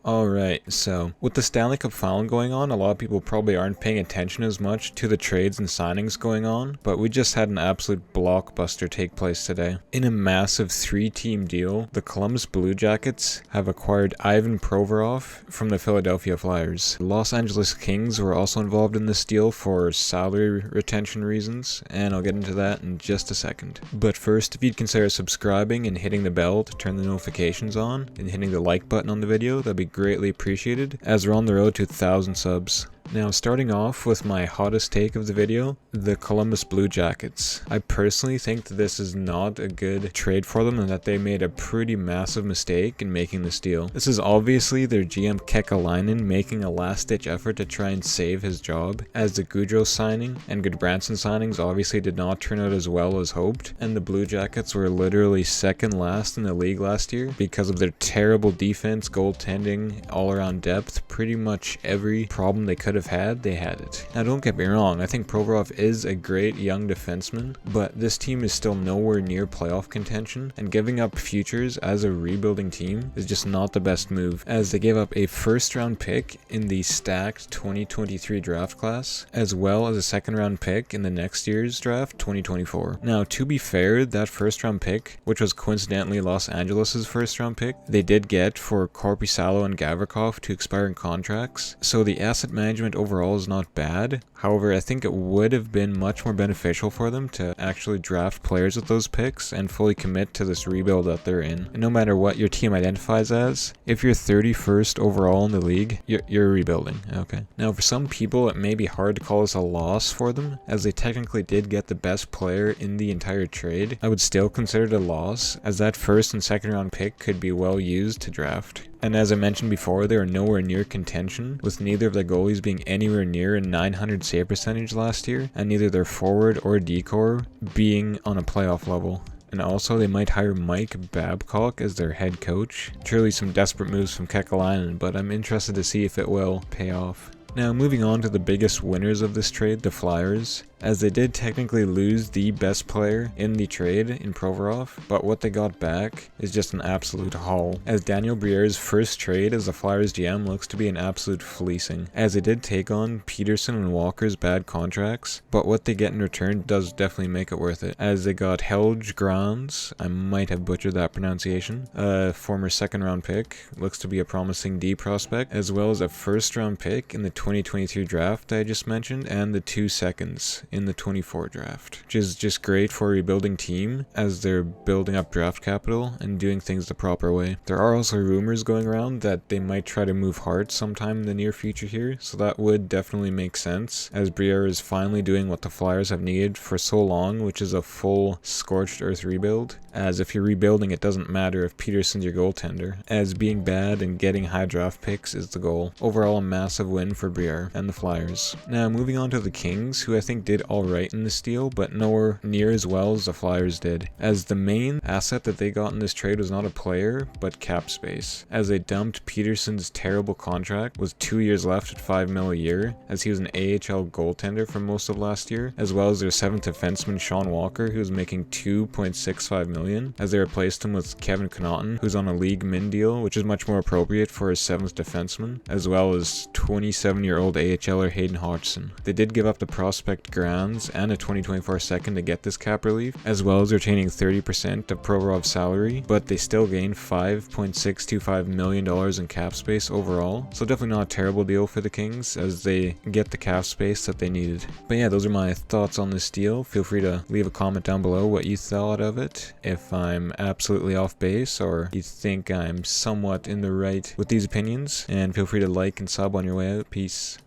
Alright, so with the Stanley Cup final going on, a lot of people probably aren't paying attention as much to the trades and signings going on, but we just had an absolute blockbuster take place today. In a massive 3-team deal, the Columbus Blue Jackets have acquired Ivan Provorov from the Philadelphia Flyers. The Los Angeles Kings were also involved in this deal for salary retention reasons, and I'll get into that in just a second. But first, if you'd consider subscribing and hitting the bell to turn the notifications on, and hitting the like button on the video, that'd be greatly appreciated, as we're on the road to 1,000 subs. Now, starting off with my hottest take of the video, the Columbus Blue Jackets. I personally think that this is not a good trade for them and that they made a pretty massive mistake in making this deal. This is obviously their GM Kekalainen making a last-ditch effort to try and save his job, as the Goudreau signing and Goodbranson signings obviously did not turn out as well as hoped, and the Blue Jackets were literally second last in the league last year because of their terrible defense, goaltending, all-around depth. Pretty much every problem they could have had, they had it. Now, don't get me wrong, I think Provorov is a great young defenseman, but this team is still nowhere near playoff contention, and giving up futures as a rebuilding team is just not the best move, as they gave up a first-round pick in the stacked 2023 draft class, as well as a second-round pick in the next year's draft, 2024. Now, to be fair, that first-round pick, which was coincidentally Los Angeles' first-round pick, they did get for Korpisalo and Gavrikov to expiring contracts, so the asset management overall is not bad. However, I think it would have been much more beneficial for them to actually draft players with those picks and fully commit to this rebuild that they're in. And no matter what your team identifies as, if you're 31st overall in the league, you're rebuilding. Okay. Now, for some people, it may be hard to call this a loss for them, as they technically did get the best player in the entire trade. I would still consider it a loss, as that first and second round pick could be well used to draft. And as I mentioned before, they are nowhere near contention, with neither of their goalies being anywhere near a 900 save percentage last year, and neither their forward or decor being on a playoff level. And also, they might hire Mike Babcock as their head coach. Truly some desperate moves from Kekalainen, but I'm interested to see if it will pay off. Now, moving on to the biggest winners of this trade, the Flyers, as they did technically lose the best player in the trade in Provorov, but what they got back is just an absolute haul, as Daniel Briere's first trade as the Flyers GM looks to be an absolute fleecing, as they did take on Peterson and Walker's bad contracts, but what they get in return does definitely make it worth it, as they got Helge Grans, I might have butchered that pronunciation, a former second round pick, looks to be a promising D prospect, as well as a first round pick in the 2023 draft I just mentioned, and the 2 seconds in the 24 draft, which is just great for a rebuilding team as they're building up draft capital and doing things the proper way. There are also rumors going around that they might try to move Hart sometime in the near future here, so that would definitely make sense, as Briere is finally doing what the Flyers have needed for so long, which is a full scorched earth rebuild, as if you're rebuilding it doesn't matter if Peterson's your goaltender, as being bad and getting high draft picks is the goal. Overall, a massive win for Briere and the Flyers. Now, moving on to the Kings, who I think did alright in this deal, but nowhere near as well as the Flyers did, as the main asset that they got in this trade was not a player, but cap space, as they dumped Peterson's terrible contract with 2 years left at $5 million a year, as he was an AHL goaltender for most of last year, as well as their 7th defenseman Sean Walker, who was making $2.65 million, as they replaced him with Kevin Connaughton, who's on a league min deal, which is much more appropriate for a 7th defenseman, as well as 27-year-old AHLer Hayden Hodgson. They did give up the prospect Grans and a 2024 second to get this cap relief, as well as retaining 30% of Provorov's salary, but they still gained $5.625 million in cap space overall, so definitely not a terrible deal for the Kings, as they get the cap space that they needed. But yeah, those are my thoughts on this deal. Feel free to leave a comment down below what you thought of it, if I'm absolutely off base, or you think I'm somewhat in the right with these opinions, and feel free to like and sub on your way out. Peace.